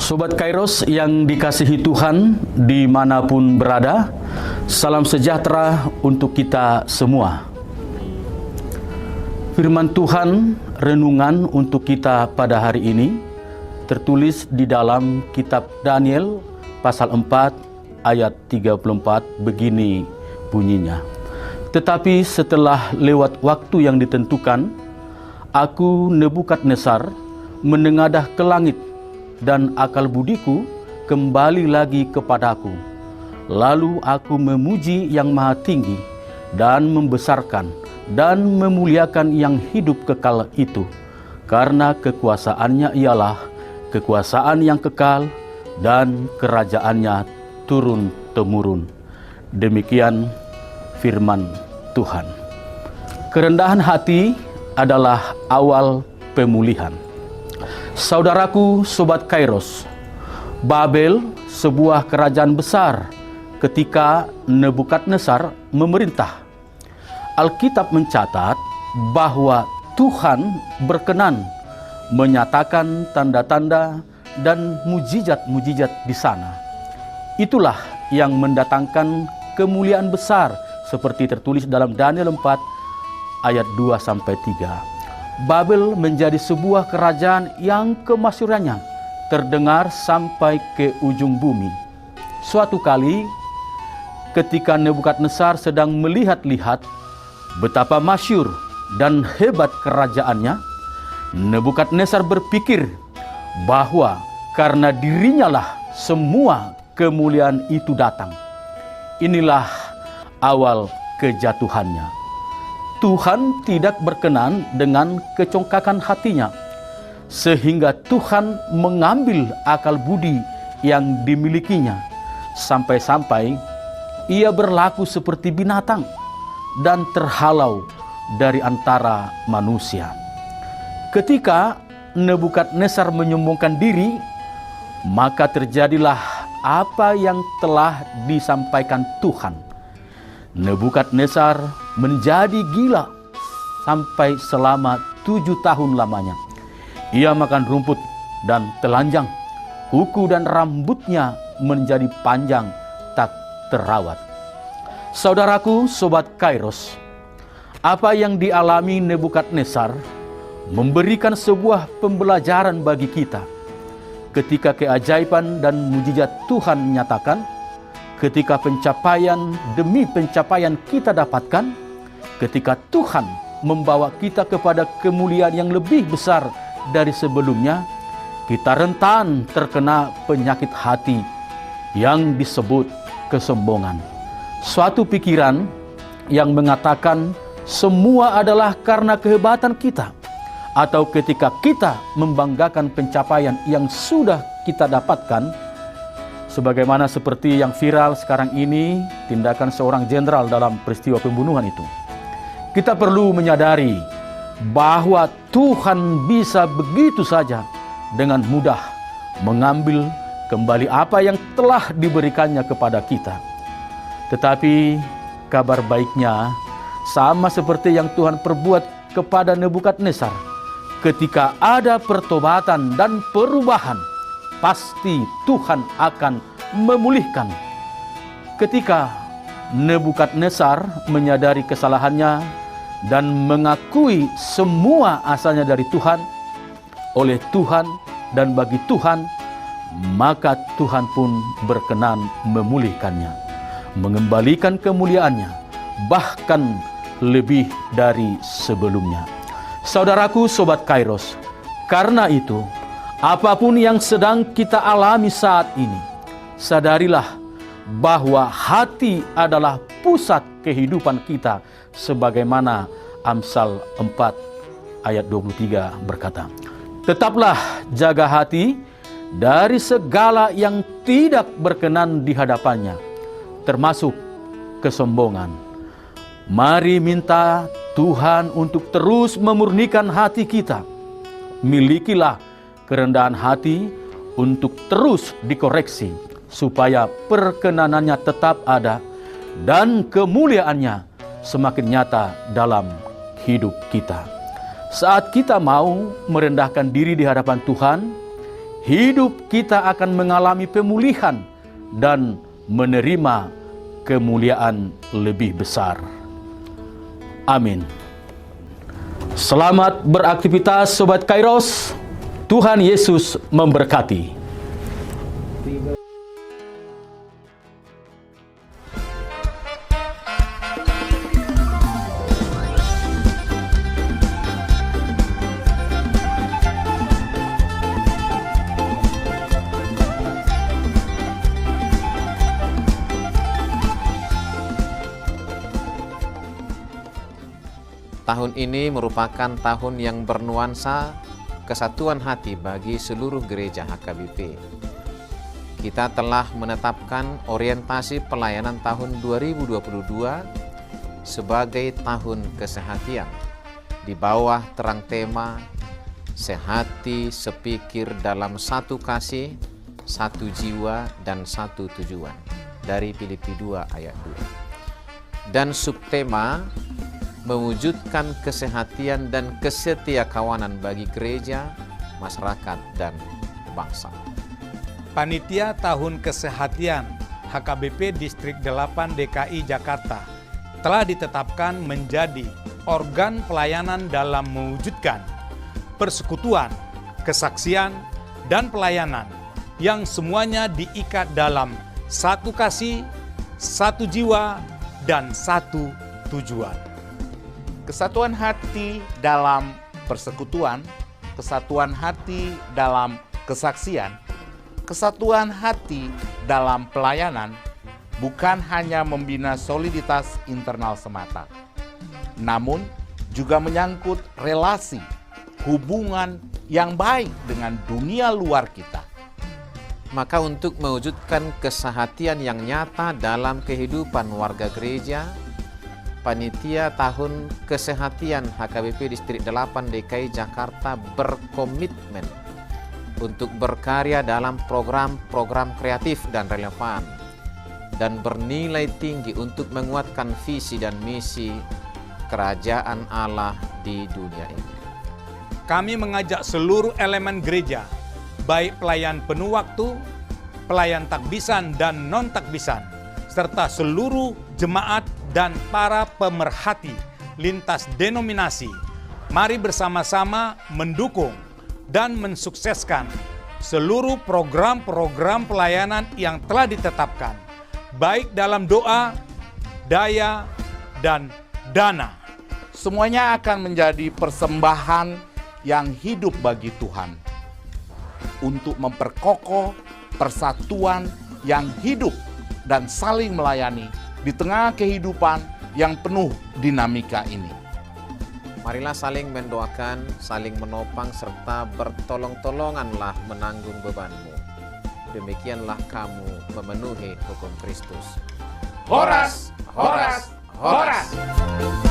Sobat Kairos yang dikasihi Tuhan dimanapun berada, salam sejahtera untuk kita semua. Firman Tuhan renungan untuk kita pada hari ini tertulis di dalam kitab Daniel pasal 4 ayat 34 begini bunyinya. Tetapi setelah lewat waktu yang ditentukan, aku Nebukadnezar menengadah ke langit dan akal budiku kembali lagi kepadaku. Lalu aku memuji yang maha tinggi dan membesarkan dan memuliakan yang hidup kekal itu, karena kekuasaannya ialah kekuasaan yang kekal dan kerajaannya turun-temurun. Demikian firman Tuhan. Kerendahan hati adalah awal pemulihan. Saudaraku, Sobat Kairos, Babel sebuah kerajaan besar ketika Nebukadnezar memerintah. Alkitab mencatat bahwa Tuhan berkenan menyatakan tanda-tanda dan mujizat-mujizat di sana. Itulah yang mendatangkan kemuliaan besar seperti tertulis dalam Daniel 4 ayat 2-3. Babel menjadi sebuah kerajaan yang kemasyhurannya terdengar sampai ke ujung bumi. Suatu kali ketika Nebukadnezar sedang melihat-lihat betapa masyhur dan hebat kerajaannya, Nebukadnezar berpikir bahwa karena dirinya lah semua kemuliaan itu datang. Inilah awal kejatuhannya. Tuhan tidak berkenan dengan kecongkakan hatinya, sehingga Tuhan mengambil akal budi yang dimilikinya, sampai-sampai ia berlaku seperti binatang dan terhalau dari antara manusia. Ketika Nebukadnezar menyombongkan diri, maka terjadilah apa yang telah disampaikan Tuhan. Nebukadnezar menjadi gila sampai selama 7 tahun lamanya. Ia makan rumput dan telanjang, kuku dan rambutnya menjadi panjang tak terawat. Saudaraku, Sobat Kairos, apa yang dialami Nebukadnezar memberikan sebuah pembelajaran bagi kita. Ketika keajaiban dan mujizat Tuhan nyatakan, ketika pencapaian demi pencapaian kita dapatkan, ketika Tuhan membawa kita kepada kemuliaan yang lebih besar dari sebelumnya, kita rentan terkena penyakit hati yang disebut kesombongan. Suatu pikiran yang mengatakan semua adalah karena kehebatan kita, atau ketika kita membanggakan pencapaian yang sudah kita dapatkan, sebagaimana seperti yang viral sekarang ini, tindakan seorang jenderal dalam peristiwa pembunuhan itu. Kita perlu menyadari bahwa Tuhan bisa begitu saja dengan mudah mengambil kembali apa yang telah diberikannya kepada kita. Tetapi kabar baiknya sama seperti yang Tuhan perbuat kepada Nebukadnezar. Ketika ada pertobatan dan perubahan, pasti Tuhan akan memulihkan. Ketika Nebukadnezar menyadari kesalahannya dan mengakui semua asalnya dari Tuhan, oleh Tuhan dan bagi Tuhan, maka Tuhan pun berkenan memulihkannya, mengembalikan kemuliaannya, bahkan lebih dari sebelumnya. Saudaraku, Sobat Kairos, karena itu, apapun yang sedang kita alami saat ini, sadarilah bahwa hati adalah pusat kehidupan kita, sebagaimana Amsal 4 ayat 23 berkata, "Tetaplah jaga hati dari segala yang tidak berkenan di hadapannya, termasuk kesombongan." Mari minta Tuhan untuk terus memurnikan hati kita. Milikilah kerendahan hati untuk terus dikoreksi, supaya perkenanannya tetap ada dan kemuliaannya semakin nyata dalam hidup kita. Saat kita mau merendahkan diri di hadapan Tuhan, hidup kita akan mengalami pemulihan dan menerima kemuliaan lebih besar. Amin. Selamat beraktivitas Sobat Kairos. Tuhan Yesus memberkati. Tahun ini merupakan tahun yang bernuansa kesatuan hati bagi seluruh gereja HKBP. Kita telah menetapkan orientasi pelayanan tahun 2022 sebagai tahun kesehatian di bawah terang tema sehati sepikir dalam satu kasih, satu jiwa, dan satu tujuan dari Filipi 2 ayat 2. Dan subtema mewujudkan kesehatian dan kesetiakawanan bagi gereja, masyarakat, dan bangsa. Panitia Tahun Kesehatian HKBP Distrik 8 DKI Jakarta telah ditetapkan menjadi organ pelayanan dalam mewujudkan persekutuan, kesaksian, dan pelayanan yang semuanya diikat dalam satu kasih, satu jiwa, dan satu tujuan. Kesatuan hati dalam persekutuan, kesatuan hati dalam kesaksian, kesatuan hati dalam pelayanan bukan hanya membina soliditas internal semata, namun juga menyangkut relasi, hubungan yang baik dengan dunia luar kita. Maka untuk mewujudkan kesehatian yang nyata dalam kehidupan warga gereja, Panitia Tahun Kesehatian HKBP Distrik 8 DKI Jakarta berkomitmen untuk berkarya dalam program-program kreatif dan relevan dan bernilai tinggi untuk menguatkan visi dan misi Kerajaan Allah di dunia ini. Kami mengajak seluruh elemen gereja, baik pelayan penuh waktu, pelayan takbisan dan non-takbisan, serta seluruh jemaat dan para pemerhati lintas denominasi, mari bersama-sama mendukung dan mensukseskan seluruh program-program pelayanan yang telah ditetapkan, baik dalam doa, daya, dan dana. Semuanya akan menjadi persembahan yang hidup bagi Tuhan untuk memperkokoh persatuan yang hidup dan saling melayani di tengah kehidupan yang penuh dinamika ini. Marilah saling mendoakan, saling menopang, serta bertolong-tolonganlah menanggung bebanmu. Demikianlah kamu memenuhi hukum Kristus. Horas, horas, horas!